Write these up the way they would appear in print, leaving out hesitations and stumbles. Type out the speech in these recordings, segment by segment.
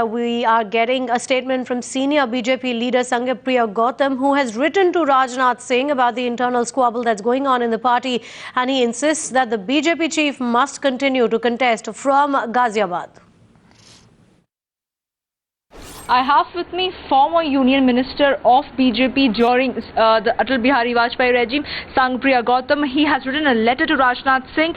We are getting a statement from senior BJP leader Sangapriya Gautam, who has written to Rajnath Singh about the internal squabble that's going on in the party, and he insists that the BJP chief must continue to contest from Ghaziabad. I have with me former Union Minister of BJP during the Atal Bihari Vajpayee regime, Sangapriya Gautam. He has written a letter to Rajnath Singh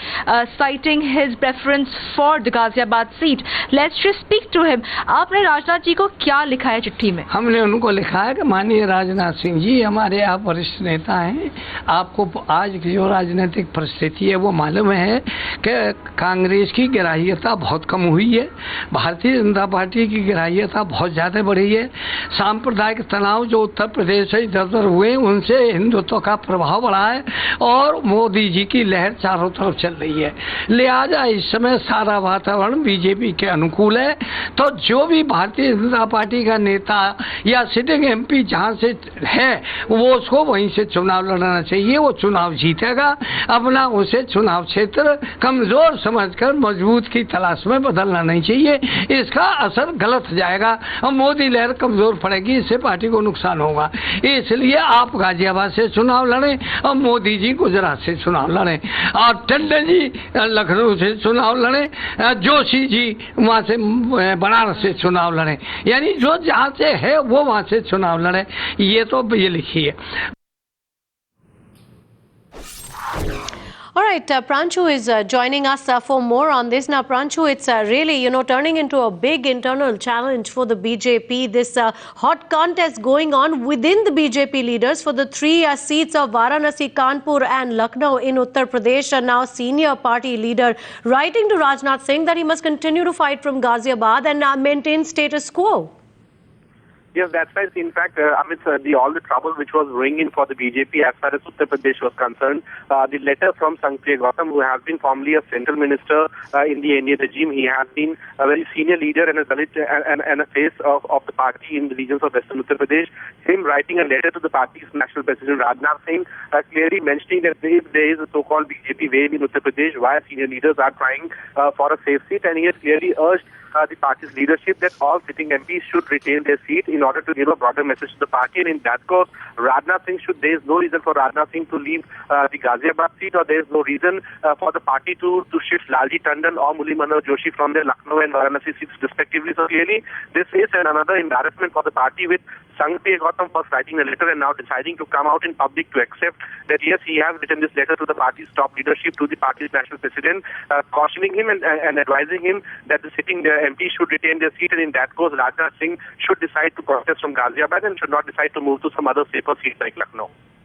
citing his preference for the Ghaziabad seat. Let's just speak to him. आपने राजनाथ जी को क्या लिखा है चिट्ठी में? हमने उनको लिखा है कि माननीय राजनाथ सिंह जी, हमारे आप वरिष्ठ नेता हैं, आपको आज की जो राजनीतिक परिस्थिति है वो मालूम है कि कांग्रेस की ग्राह्यता बहुत कम हुई है, भारतीय जनता पार्टी की ग्राह्यता बहुत ज़्यादा बढ़ी है। सांप्रदायिक तनाव जो उत्तर प्रदेश से इधर उधर हुए उनसे हिंदुत्व का प्रभाव बढ़ा है और मोदी जी की लहर चारों तरफ चल रही है। लिहाजा इस समय सारा वातावरण बीजेपी के अनुकूल है। तो जो भी भारतीय जनता पार्टी का नेता या सिटिंग एमपी जहाँ से है वो उसको वहीं से चुनाव लड़ना चाहिए। वो चुनाव जीतेगा, अपना उसे चुनाव क्षेत्र कमजोर समझकर मजबूत की तलाश में बदलना नहीं चाहिए। इसका असर गलत जाएगा और मोदी लहर कमजोर पड़ेगी, इससे पार्टी को नुकसान होगा। इसलिए आप गाजियाबाद से चुनाव लड़ें और मोदी जी गुजरात से चुनाव लड़ें और टंडन जी लखनऊ से चुनाव लड़ें, जोशी जी वहाँ से बनारस से चुनाव लड़ें, यानी जो जहाँ से है वो वहाँ से चुनाव लड़ें। ये तो ये लिखिए। All right, Pranchu is joining us for more on this. Now, Pranchu, it's really, turning into a big internal challenge for the BJP. This hot contest going on within the BJP leaders for the three seats of Varanasi, Kanpur and Lucknow in Uttar Pradesh. And now senior party leader writing to Rajnath Singh that he must continue to fight from Ghaziabad and maintain status quo. Yes, that's right. In fact, amidst all the trouble which was brewing in for the BJP as far as Uttar Pradesh was concerned, the letter from Sangapriya Gautam, who has been formerly a central minister in the NDA regime, he has been a very senior leader and a Dalit and a face of the party in the regions of Western Uttar Pradesh. Him writing a letter to the party's national president Rajnath Singh, clearly mentioning that if there is a so-called BJP wave in Uttar Pradesh, why senior leaders are trying for a safe seat, and he has clearly urged the party's leadership that all sitting MPs should retain their seat in order to give a broader message to the party. And in that course, Rajnath Singh there is no reason for Rajnath Singh to leave the Ghaziabad seat, or there is no reason for the party to shift Lalji Tandon or Murli Manohar Joshi from their Lucknow and Varanasi seats respectively. So clearly, this is another embarrassment for the party, with Sangapriya Gautam first writing a letter and now deciding to come out in public to accept that yes, he has written this letter to the party's top leadership, to the party's national president, cautioning him and advising him that the sitting MP should retain their seat, and in that course, Rajnath Singh should decide to contest from Ghaziabad and should not decide to move to some other safer seat like Lucknow.